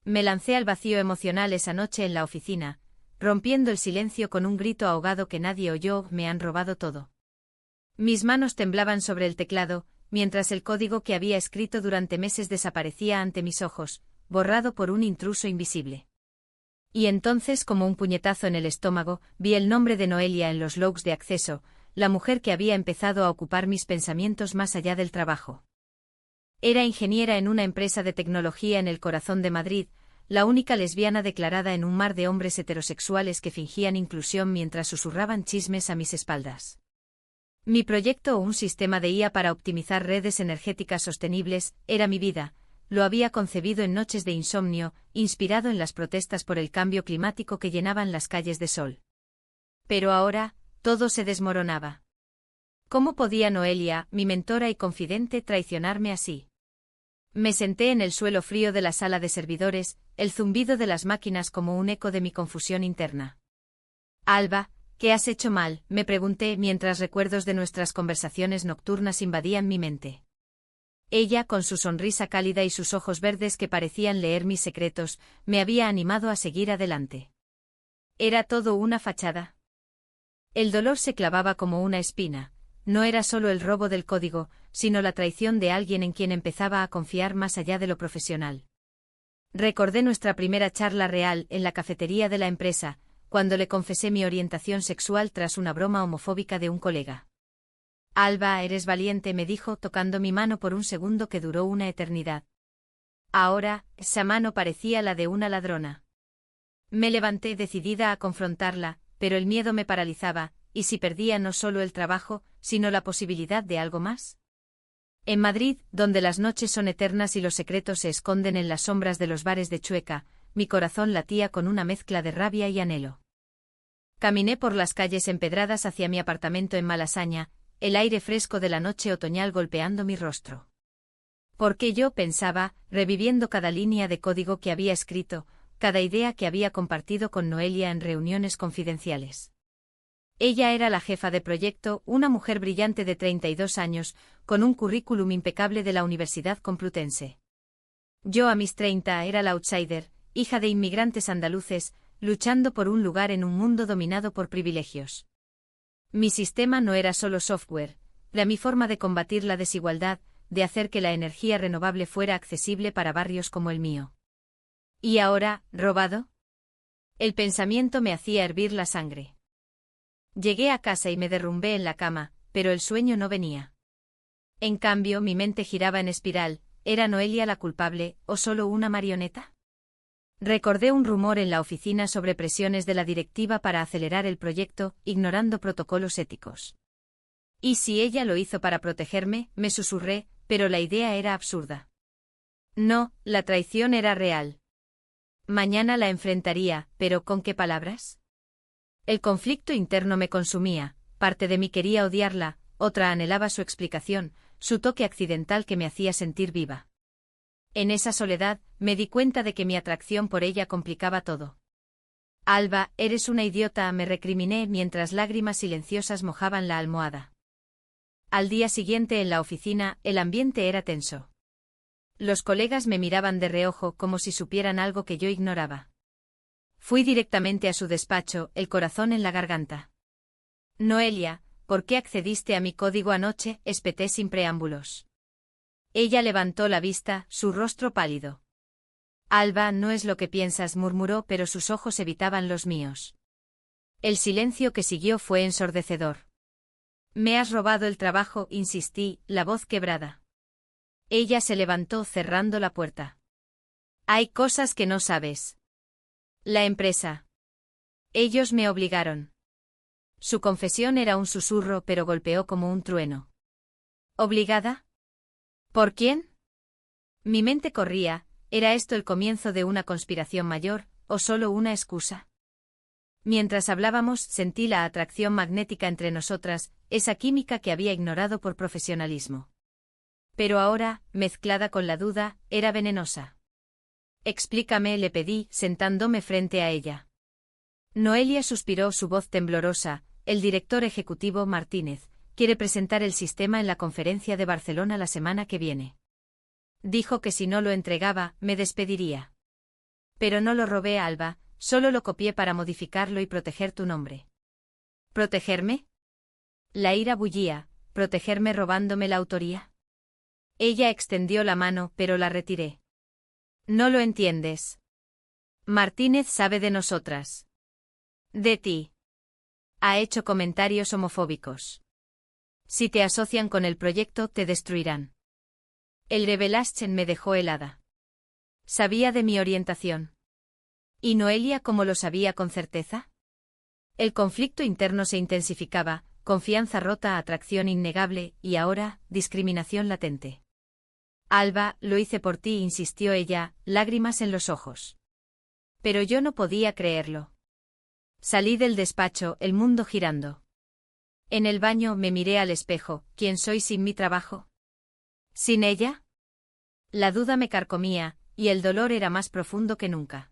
Me lancé al vacío emocional esa noche en la oficina, rompiendo el silencio con un grito ahogado que nadie oyó: me han robado todo. Mis manos temblaban sobre el teclado, mientras el código que había escrito durante meses desaparecía ante mis ojos, borrado por un intruso invisible. Y entonces, como un puñetazo en el estómago, vi el nombre de Noelia en los logs de acceso, la mujer que había empezado a ocupar mis pensamientos más allá del trabajo. Era ingeniera en una empresa de tecnología en el corazón de Madrid, la única lesbiana declarada en un mar de hombres heterosexuales que fingían inclusión mientras susurraban chismes a mis espaldas. Mi proyecto, un sistema de IA para optimizar redes energéticas sostenibles, era mi vida. Lo había concebido en noches de insomnio, inspirado en las protestas por el cambio climático que llenaban las calles de sol. Pero ahora, todo se desmoronaba. ¿Cómo podía Noelia, mi mentora y confidente, traicionarme así? Me senté en el suelo frío de la sala de servidores, el zumbido de las máquinas como un eco de mi confusión interna. Alba, ¿qué has hecho mal?, me pregunté mientras recuerdos de nuestras conversaciones nocturnas invadían mi mente. Ella, con su sonrisa cálida y sus ojos verdes que parecían leer mis secretos, me había animado a seguir adelante. ¿Era todo una fachada? El dolor se clavaba como una espina. No era solo el robo del código, sino la traición de alguien en quien empezaba a confiar más allá de lo profesional. Recordé nuestra primera charla real en la cafetería de la empresa, cuando le confesé mi orientación sexual tras una broma homofóbica de un colega. Alba, eres valiente, me dijo, tocando mi mano por un segundo que duró una eternidad. Ahora, esa mano parecía la de una ladrona. Me levanté decidida a confrontarla, pero el miedo me paralizaba. ¿Y si perdía no solo el trabajo, sino la posibilidad de algo más? En Madrid, donde las noches son eternas y los secretos se esconden en las sombras de los bares de Chueca, mi corazón latía con una mezcla de rabia y anhelo. Caminé por las calles empedradas hacia mi apartamento en Malasaña, el aire fresco de la noche otoñal golpeando mi rostro. Porque yo pensaba, reviviendo cada línea de código que había escrito, cada idea que había compartido con Noelia en reuniones confidenciales. Ella era la jefa de proyecto, una mujer brillante de 32 años, con un currículum impecable de la Universidad Complutense. Yo a mis 30 era la outsider, hija de inmigrantes andaluces, luchando por un lugar en un mundo dominado por privilegios. Mi sistema no era solo software, era mi forma de combatir la desigualdad, de hacer que la energía renovable fuera accesible para barrios como el mío. ¿Y ahora, robado? El pensamiento me hacía hervir la sangre. Llegué a casa y me derrumbé en la cama, pero el sueño no venía. En cambio, mi mente giraba en espiral. ¿Era Noelia la culpable, o solo una marioneta? Recordé un rumor en la oficina sobre presiones de la directiva para acelerar el proyecto, ignorando protocolos éticos. ¿Y si ella lo hizo para protegerme?, me susurré, pero la idea era absurda. No, la traición era real. Mañana la enfrentaría, pero ¿con qué palabras? El conflicto interno me consumía, parte de mí quería odiarla, otra anhelaba su explicación, su toque accidental que me hacía sentir viva. En esa soledad, me di cuenta de que mi atracción por ella complicaba todo. Alba, eres una idiota, me recriminé mientras lágrimas silenciosas mojaban la almohada. Al día siguiente en la oficina, el ambiente era tenso. Los colegas me miraban de reojo como si supieran algo que yo ignoraba. Fui directamente a su despacho, el corazón en la garganta. Noelia, ¿por qué accediste a mi código anoche?, espeté sin preámbulos. Ella levantó la vista, su rostro pálido. Alba, no es lo que piensas, murmuró, pero sus ojos evitaban los míos. El silencio que siguió fue ensordecedor. Me has robado el trabajo, insistí, la voz quebrada. Ella se levantó cerrando la puerta. Hay cosas que no sabes. La empresa. Ellos me obligaron. Su confesión era un susurro, pero golpeó como un trueno. ¿Obligada? ¿Por quién? Mi mente corría. ¿Era esto el comienzo de una conspiración mayor, o solo una excusa? Mientras hablábamos, sentí la atracción magnética entre nosotras, esa química que había ignorado por profesionalismo. Pero ahora, mezclada con la duda, era venenosa. Explícame, le pedí, sentándome frente a ella. Noelia suspiró, su voz temblorosa. El director ejecutivo Martínez quiere presentar el sistema en la conferencia de Barcelona la semana que viene. Dijo que si no lo entregaba, me despediría. Pero no lo robé, Alba, solo lo copié para modificarlo y proteger tu nombre. ¿Protegerme? La ira bullía. ¿Protegerme robándome la autoría? Ella extendió la mano, pero la retiré. No lo entiendes. Martínez sabe de nosotras. De ti. Ha hecho comentarios homofóbicos. Si te asocian con el proyecto, te destruirán. El Rebelaschen me dejó helada. Sabía de mi orientación. ¿Y Noelia cómo lo sabía con certeza? El conflicto interno se intensificaba, confianza rota, atracción innegable, y ahora, discriminación latente. Alba, lo hice por ti, insistió ella, lágrimas en los ojos. Pero yo no podía creerlo. Salí del despacho, el mundo girando. En el baño me miré al espejo, ¿quién soy sin mi trabajo? ¿Sin ella? La duda me carcomía, y el dolor era más profundo que nunca.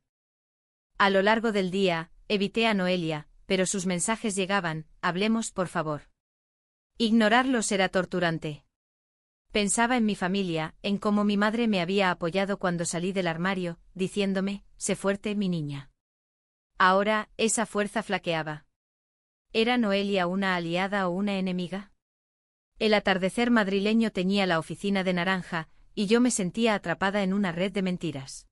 A lo largo del día, evité a Noelia, pero sus mensajes llegaban, hablemos por favor. Ignorarlos era torturante. Pensaba en mi familia, en cómo mi madre me había apoyado cuando salí del armario, diciéndome, sé fuerte, mi niña. Ahora, esa fuerza flaqueaba. ¿Era Noelia una aliada o una enemiga? El atardecer madrileño teñía la oficina de naranja, y yo me sentía atrapada en una red de mentiras.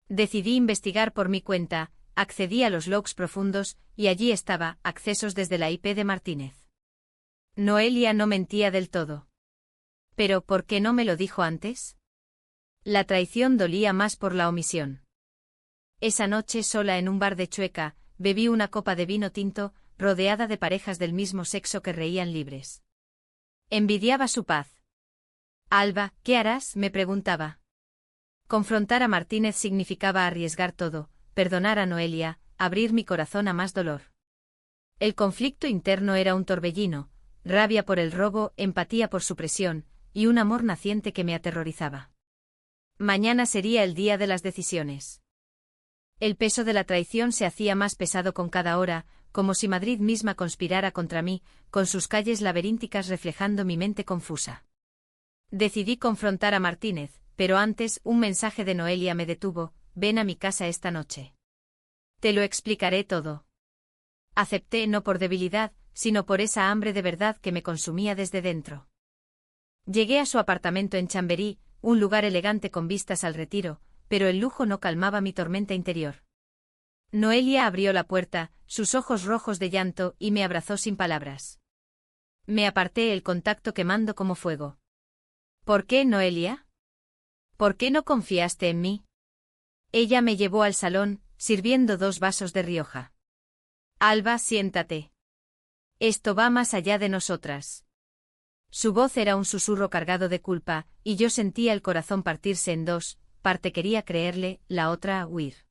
Decidí investigar por mi cuenta, accedí a los logs profundos, y allí estaba, accesos desde la IP de Martínez. Noelia no mentía del todo. Pero, ¿por qué no me lo dijo antes? La traición dolía más por la omisión. Esa noche, sola en un bar de Chueca, bebí una copa de vino tinto, rodeada de parejas del mismo sexo que reían libres. Envidiaba su paz. Alba, ¿qué harás?, me preguntaba. Confrontar a Martínez significaba arriesgar todo, perdonar a Noelia, abrir mi corazón a más dolor. El conflicto interno era un torbellino, rabia por el robo, empatía por su presión, y un amor naciente que me aterrorizaba. Mañana sería el día de las decisiones. El peso de la traición se hacía más pesado con cada hora, como si Madrid misma conspirara contra mí, con sus calles laberínticas reflejando mi mente confusa. Decidí confrontar a Martínez, pero antes un mensaje de Noelia me detuvo, ven a mi casa esta noche. Te lo explicaré todo. Acepté no por debilidad, sino por esa hambre de verdad que me consumía desde dentro. Llegué a su apartamento en Chamberí, un lugar elegante con vistas al Retiro, pero el lujo no calmaba mi tormenta interior. Noelia abrió la puerta, sus ojos rojos de llanto, y me abrazó sin palabras. Me aparté, el contacto quemando como fuego. ¿Por qué, Noelia? ¿Por qué no confiaste en mí? Ella me llevó al salón, sirviendo 2 vasos de Rioja. Alba, siéntate. Esto va más allá de nosotras. Su voz era un susurro cargado de culpa, y yo sentía el corazón partirse en 2, parte quería creerle, la otra huir.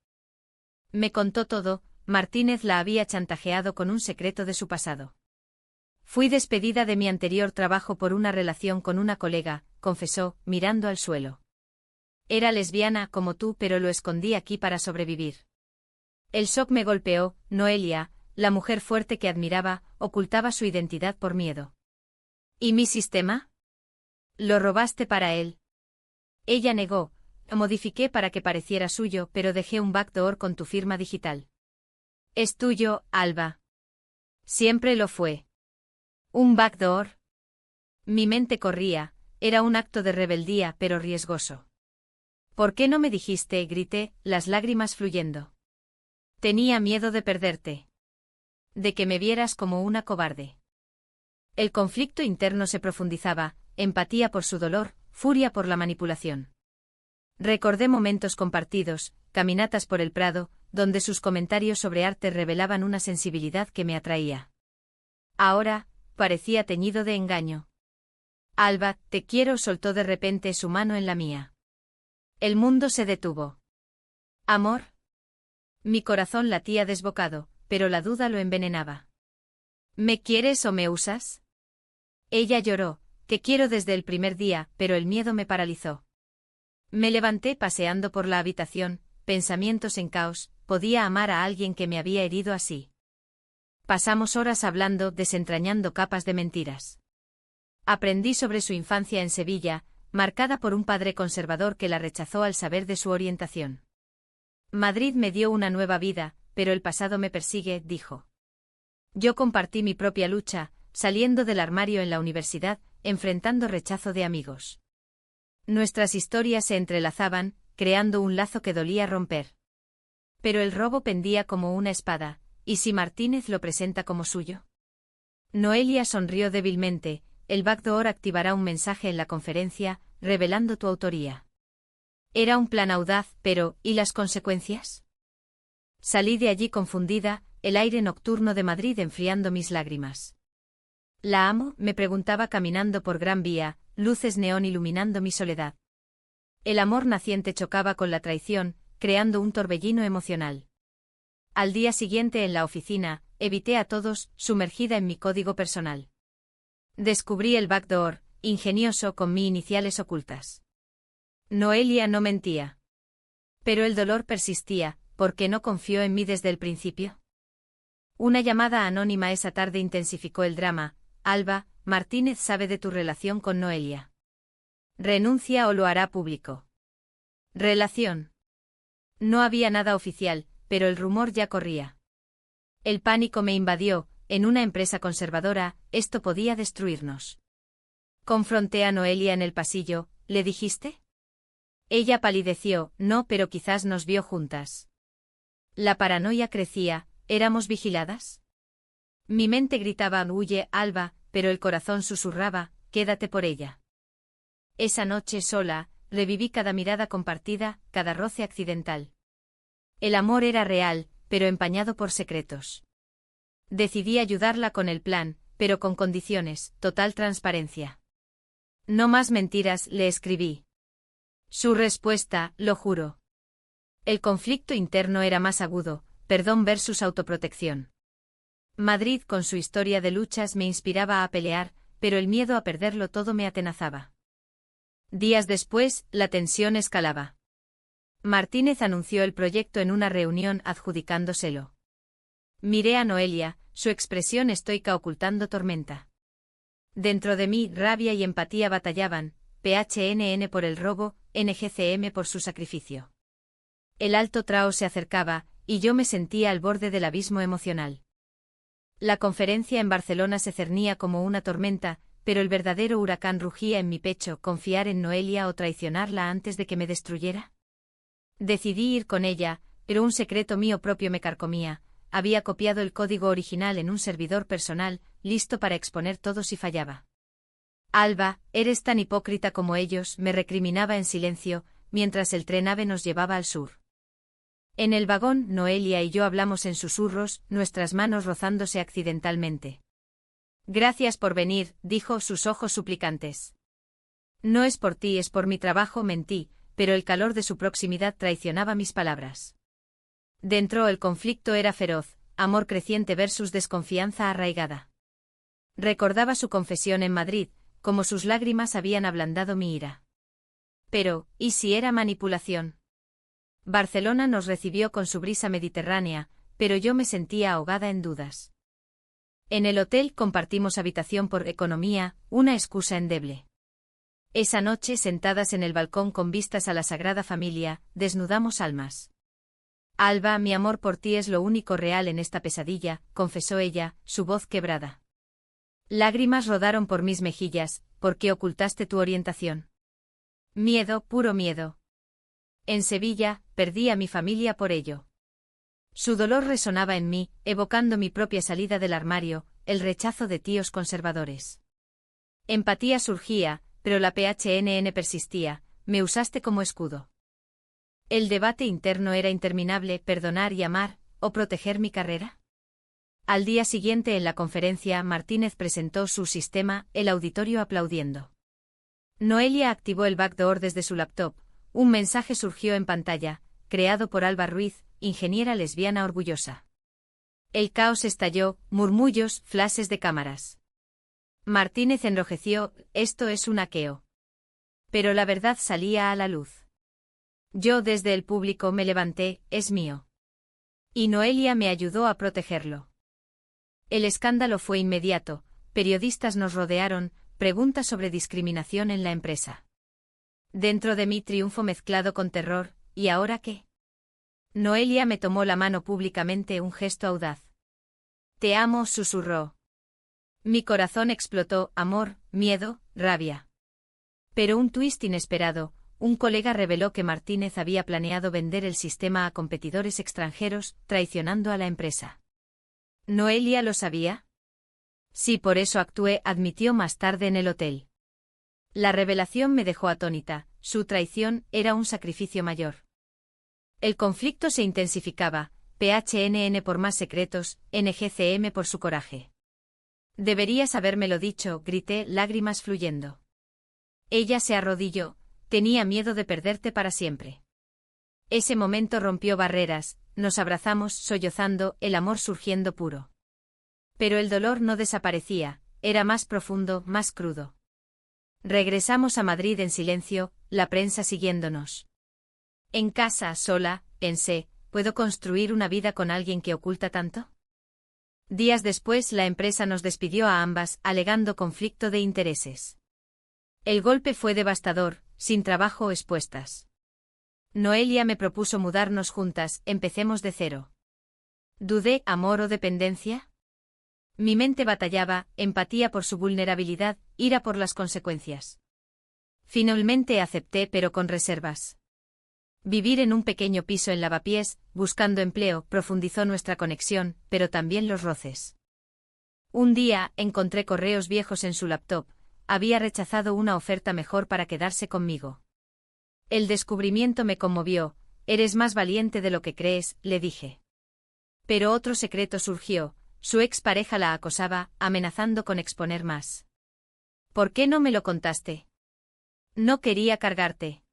Me contó todo, Martínez la había chantajeado con un secreto de su pasado. Fui despedida de mi anterior trabajo por una relación con una colega, confesó, mirando al suelo. Era lesbiana como tú, pero lo escondí aquí para sobrevivir. El shock me golpeó, Noelia, la mujer fuerte que admiraba, ocultaba su identidad por miedo. ¿Y mi sistema? Lo robaste para él. Ella negó, lo modifiqué para que pareciera suyo, pero dejé un backdoor con tu firma digital. Es tuyo, Alba. Siempre lo fue. ¿Un backdoor? Mi mente corría, era un acto de rebeldía pero riesgoso. ¿Por qué no me dijiste?, grité, las lágrimas fluyendo. Tenía miedo de perderte. De que me vieras como una cobarde. El conflicto interno se profundizaba, empatía por su dolor, furia por la manipulación. Recordé momentos compartidos, caminatas por el Prado, donde sus comentarios sobre arte revelaban una sensibilidad que me atraía. Ahora, parecía teñido de engaño. Alba, te quiero, soltó de repente su mano en la mía. El mundo se detuvo. ¿Amor? Mi corazón latía desbocado, pero la duda lo envenenaba. ¿Me quieres o me usas? Ella lloró, te quiero desde el primer día, pero el miedo me paralizó. Me levanté paseando por la habitación, pensamientos en caos, podía amar a alguien que me había herido así. Pasamos horas hablando, desentrañando capas de mentiras. Aprendí sobre su infancia en Sevilla, marcada por un padre conservador que la rechazó al saber de su orientación. Madrid me dio una nueva vida, pero el pasado me persigue, dijo. Yo compartí mi propia lucha, saliendo del armario en la universidad, enfrentando rechazo de amigos. Nuestras historias se entrelazaban, creando un lazo que dolía romper. Pero el robo pendía como una espada, ¿y si Martínez lo presenta como suyo? Noelia sonrió débilmente. El backdoor activará un mensaje en la conferencia, revelando tu autoría. Era un plan audaz, pero ¿y las consecuencias? Salí de allí confundida, el aire nocturno de Madrid enfriando mis lágrimas. ¿La amo?, me preguntaba caminando por Gran Vía, luces neón iluminando mi soledad. El amor naciente chocaba con la traición, creando un torbellino emocional. Al día siguiente en la oficina, evité a todos, sumergida en mi código personal. Descubrí el backdoor, ingenioso con mis iniciales ocultas. Noelia no mentía. Pero el dolor persistía, ¿por qué no confió en mí desde el principio? Una llamada anónima esa tarde intensificó el drama. Alba, Martínez sabe de tu relación con Noelia. Renuncia o lo hará público. Relación. No había nada oficial, pero el rumor ya corría. El pánico me invadió. En una empresa conservadora, esto podía destruirnos. Confronté a Noelia en el pasillo. ¿Le dijiste? Ella palideció. No, pero quizás nos vio juntas. La paranoia crecía. ¿Éramos vigiladas? Mi mente gritaba huye, Alba, pero el corazón susurraba, quédate por ella. Esa noche sola, reviví cada mirada compartida, cada roce accidental. El amor era real, pero empañado por secretos. Decidí ayudarla con el plan, pero con condiciones, total transparencia. No más mentiras, le escribí. Su respuesta, lo juro. El conflicto interno era más agudo, perdón versus autoprotección. Madrid con su historia de luchas me inspiraba a pelear, pero el miedo a perderlo todo me atenazaba. Días después, la tensión escalaba. Martínez anunció el proyecto en una reunión adjudicándoselo. Miré a Noelia, su expresión estoica ocultando tormenta. Dentro de mí, rabia y empatía batallaban, PHNN por el robo, NGCM por su sacrificio. El alto trao se acercaba, y yo me sentía al borde del abismo emocional. La conferencia en Barcelona se cernía como una tormenta, pero el verdadero huracán rugía en mi pecho. ¿Confiar en Noelia o traicionarla antes de que me destruyera? Decidí ir con ella, pero un secreto mío propio me carcomía. Había copiado el código original en un servidor personal, listo para exponer todo si fallaba. Alba, eres tan hipócrita como ellos, me recriminaba en silencio, mientras el tren AVE nos llevaba al sur. En el vagón, Noelia y yo hablamos en susurros, nuestras manos rozándose accidentalmente. Gracias por venir, dijo, sus ojos suplicantes. No es por ti, es por mi trabajo, mentí, pero el calor de su proximidad traicionaba mis palabras. Dentro el conflicto era feroz, amor creciente versus desconfianza arraigada. Recordaba su confesión en Madrid, como sus lágrimas habían ablandado mi ira. Pero, ¿y si era manipulación? Barcelona nos recibió con su brisa mediterránea, pero yo me sentía ahogada en dudas. En el hotel compartimos habitación por economía, una excusa endeble. Esa noche, sentadas en el balcón con vistas a la Sagrada Familia, desnudamos almas. Alba, mi amor por ti es lo único real en esta pesadilla, confesó ella, su voz quebrada. Lágrimas rodaron por mis mejillas. ¿Por qué ocultaste tu orientación? Miedo, puro miedo. En Sevilla, perdí a mi familia por ello. Su dolor resonaba en mí, evocando mi propia salida del armario, el rechazo de tíos conservadores. Empatía surgía, pero la PHNN persistía, me usaste como escudo. El debate interno era interminable, perdonar y amar, o proteger mi carrera. Al día siguiente en la conferencia, Martínez presentó su sistema, el auditorio aplaudiendo. Noelia activó el backdoor desde su laptop. Un mensaje surgió en pantalla, creado por Alba Ruiz, ingeniera lesbiana orgullosa. El caos estalló, murmullos, flashes de cámaras. Martínez enrojeció, esto es un hackeo. Pero la verdad salía a la luz. Yo desde el público me levanté, es mío. Y Noelia me ayudó a protegerlo. El escándalo fue inmediato, periodistas nos rodearon, preguntas sobre discriminación en la empresa. Dentro de mí triunfo mezclado con terror, ¿y ahora qué? Noelia me tomó la mano públicamente, un gesto audaz. Te amo, susurró. Mi corazón explotó, amor, miedo, rabia. Pero un twist inesperado, un colega reveló que Martínez había planeado vender el sistema a competidores extranjeros, traicionando a la empresa. ¿Noelia lo sabía? Sí, por eso actué, admitió más tarde en el hotel. La revelación me dejó atónita, su traición era un sacrificio mayor. El conflicto se intensificaba, PHNN por más secretos, NGCM por su coraje. Deberías habérmelo dicho, grité, lágrimas fluyendo. Ella se arrodilló, tenía miedo de perderte para siempre. Ese momento rompió barreras, nos abrazamos sollozando, el amor surgiendo puro. Pero el dolor no desaparecía, era más profundo, más crudo. Regresamos a Madrid en silencio, la prensa siguiéndonos. En casa, sola, pensé, ¿puedo construir una vida con alguien que oculta tanto? Días después la empresa nos despidió a ambas, alegando conflicto de intereses. El golpe fue devastador, sin trabajo o expuestas. Noelia me propuso mudarnos juntas, empecemos de cero. ¿Dudé, amor o dependencia? Mi mente batallaba, empatía por su vulnerabilidad, ira por las consecuencias. Finalmente acepté, pero con reservas. Vivir en un pequeño piso en Lavapiés, buscando empleo, profundizó nuestra conexión, pero también los roces. Un día, encontré correos viejos en su laptop, había rechazado una oferta mejor para quedarse conmigo. El descubrimiento me conmovió, eres más valiente de lo que crees, le dije. Pero otro secreto surgió, su expareja la acosaba, amenazando con exponer más. ¿Por qué no me lo contaste? No quería cargarte.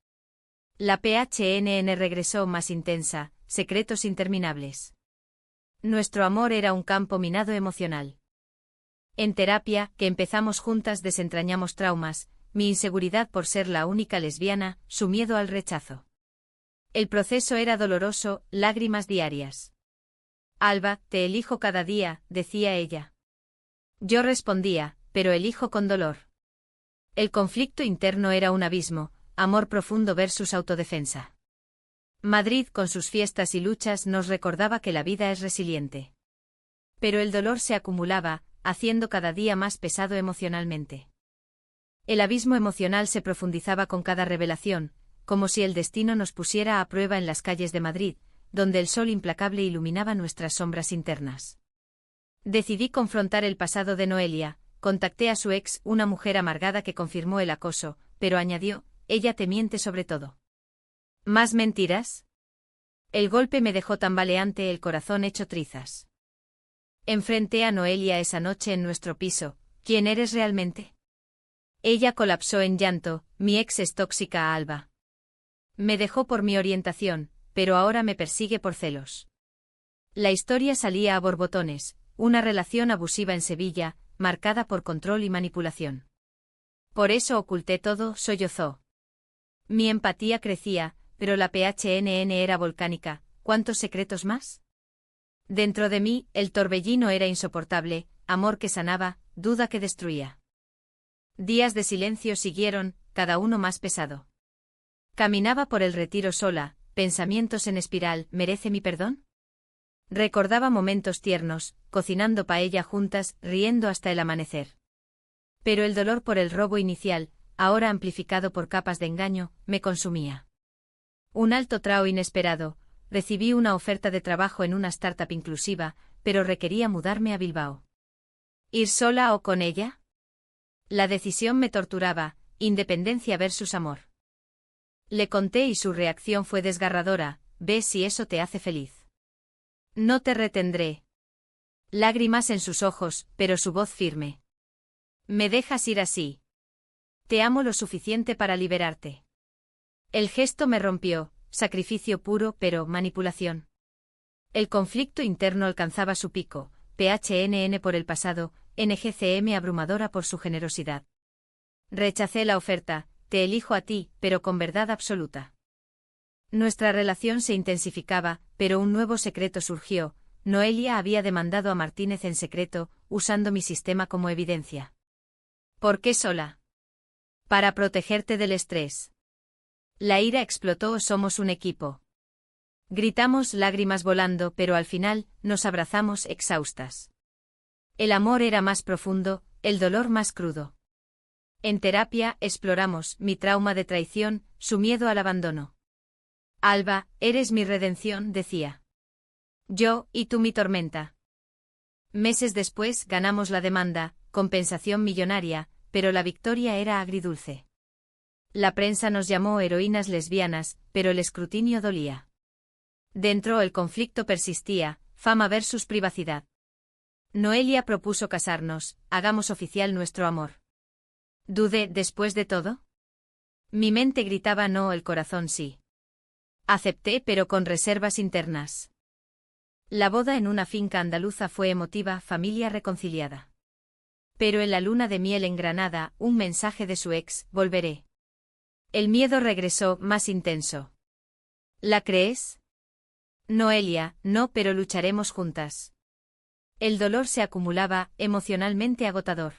La PHNN regresó más intensa, secretos interminables. Nuestro amor era un campo minado emocional. En terapia, que empezamos juntas, desentrañamos traumas, mi inseguridad por ser la única lesbiana, su miedo al rechazo. El proceso era doloroso, lágrimas diarias. Alba, te elijo cada día, decía ella. Yo respondía, pero elijo con dolor. El conflicto interno era un abismo, amor profundo versus autodefensa. Madrid, con sus fiestas y luchas, nos recordaba que la vida es resiliente. Pero el dolor se acumulaba, haciendo cada día más pesado emocionalmente. El abismo emocional se profundizaba con cada revelación, como si el destino nos pusiera a prueba en las calles de Madrid, donde el sol implacable iluminaba nuestras sombras internas. Decidí confrontar el pasado de Noelia, contacté a su ex, una mujer amargada que confirmó el acoso, pero añadió, ella te miente sobre todo. ¿Más mentiras? El golpe me dejó tambaleante, el corazón hecho trizas. Enfrenté a Noelia esa noche en nuestro piso, ¿quién eres realmente? Ella colapsó en llanto, mi ex es tóxica, Alba. Me dejó por mi orientación, pero ahora me persigue por celos. La historia salía a borbotones, una relación abusiva en Sevilla, marcada por control y manipulación. Por eso oculté todo, sollozó. Mi empatía crecía, pero la PHNN era volcánica, ¿cuántos secretos más? Dentro de mí, el torbellino era insoportable, amor que sanaba, duda que destruía. Días de silencio siguieron, cada uno más pesado. Caminaba por el Retiro sola, pensamientos en espiral, ¿merece mi perdón? Recordaba momentos tiernos, cocinando paella juntas, riendo hasta el amanecer. Pero el dolor por el robo inicial, ahora amplificado por capas de engaño, me consumía. Un alto trao inesperado, recibí una oferta de trabajo en una startup inclusiva, pero requería mudarme a Bilbao. ¿Ir sola o con ella? La decisión me torturaba, independencia versus amor. Le conté y su reacción fue desgarradora, ve si eso te hace feliz. No te retendré. Lágrimas en sus ojos, pero su voz firme. ¿Me dejas ir así? Te amo lo suficiente para liberarte. El gesto me rompió, sacrificio puro, pero manipulación. El conflicto interno alcanzaba su pico, PHNN por el pasado, NGCM abrumadora por su generosidad. Rechacé la oferta, te elijo a ti, pero con verdad absoluta. Nuestra relación se intensificaba, pero un nuevo secreto surgió, Noelia había demandado a Martínez en secreto, usando mi sistema como evidencia. ¿Por qué sola? Para protegerte del estrés. La ira explotó, somos un equipo. Gritamos lágrimas volando, pero al final, nos abrazamos exhaustas. El amor era más profundo, el dolor más crudo. En terapia, exploramos mi trauma de traición, su miedo al abandono. Alba, eres mi redención, decía. Yo, y tú mi tormenta. Meses después, ganamos la demanda, compensación millonaria, pero la victoria era agridulce. La prensa nos llamó heroínas lesbianas, pero el escrutinio dolía. Dentro el conflicto persistía, fama versus privacidad. Noelia propuso casarnos, hagamos oficial nuestro amor. ¿Dudé después de todo? Mi mente gritaba no, el corazón sí. Acepté, pero con reservas internas. La boda en una finca andaluza fue emotiva, familia reconciliada. Pero en la luna de miel en Granada, un mensaje de su ex, volveré. El miedo regresó, más intenso. ¿La crees? Noelia, no, pero lucharemos juntas. El dolor se acumulaba, emocionalmente agotador.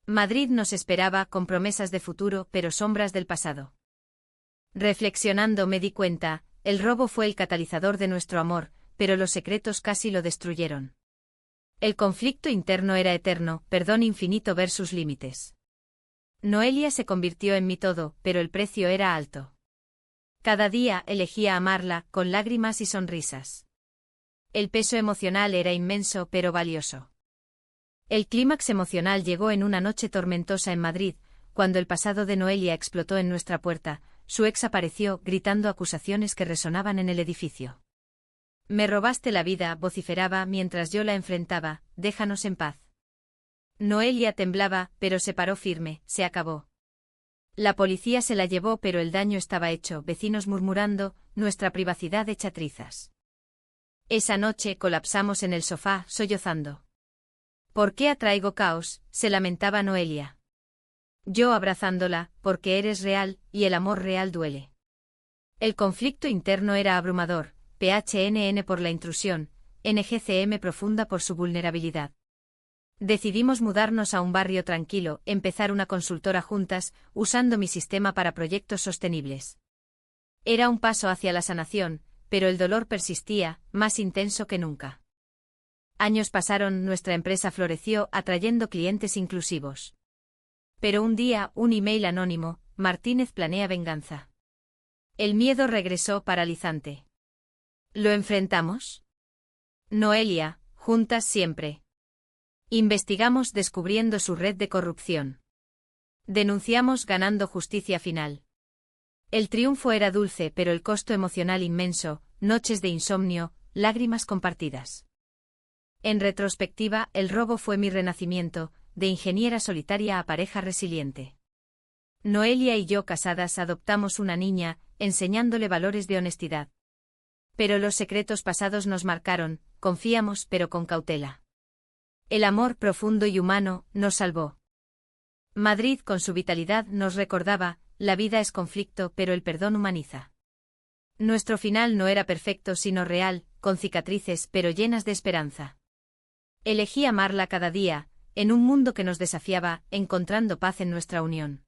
Madrid nos esperaba con promesas de futuro, pero sombras del pasado. Reflexionando me di cuenta, el robo fue el catalizador de nuestro amor, pero los secretos casi lo destruyeron. El conflicto interno era eterno, perdón infinito versus límites. Noelia se convirtió en mi todo, pero el precio era alto. Cada día elegía amarla, con lágrimas y sonrisas. El peso emocional era inmenso, pero valioso. El clímax emocional llegó en una noche tormentosa en Madrid, cuando el pasado de Noelia explotó en nuestra puerta. Su ex apareció, gritando acusaciones que resonaban en el edificio. Me robaste la vida, vociferaba mientras yo la enfrentaba, déjanos en paz. Noelia temblaba, pero se paró firme, se acabó. La policía se la llevó, pero el daño estaba hecho, vecinos murmurando, nuestra privacidad hecha trizas. Esa noche colapsamos en el sofá, sollozando. ¿Por qué atraigo caos?, se lamentaba Noelia. Yo abrazándola, porque eres real, y el amor real duele. El conflicto interno era abrumador, PHNN por la intrusión, NGCM profunda por su vulnerabilidad. Decidimos mudarnos a un barrio tranquilo, empezar una consultora juntas, usando mi sistema para proyectos sostenibles. Era un paso hacia la sanación, pero el dolor persistía, más intenso que nunca. Años pasaron, nuestra empresa floreció, atrayendo clientes inclusivos. Pero un día, un email anónimo, Martínez planea venganza. El miedo regresó paralizante. ¿Lo enfrentamos? Noelia, juntas siempre. Investigamos descubriendo su red de corrupción. Denunciamos ganando justicia final. El triunfo era dulce, pero el costo emocional inmenso, noches de insomnio, lágrimas compartidas. En retrospectiva, el robo fue mi renacimiento, de ingeniera solitaria a pareja resiliente. Noelia y yo casadas adoptamos una niña, enseñándole valores de honestidad. Pero los secretos pasados nos marcaron, confiamos pero con cautela. El amor profundo y humano nos salvó. Madrid con su vitalidad nos recordaba, la vida es conflicto pero el perdón humaniza. Nuestro final no era perfecto sino real, con cicatrices pero llenas de esperanza. Elegí amarla cada día, en un mundo que nos desafiaba, encontrando paz en nuestra unión.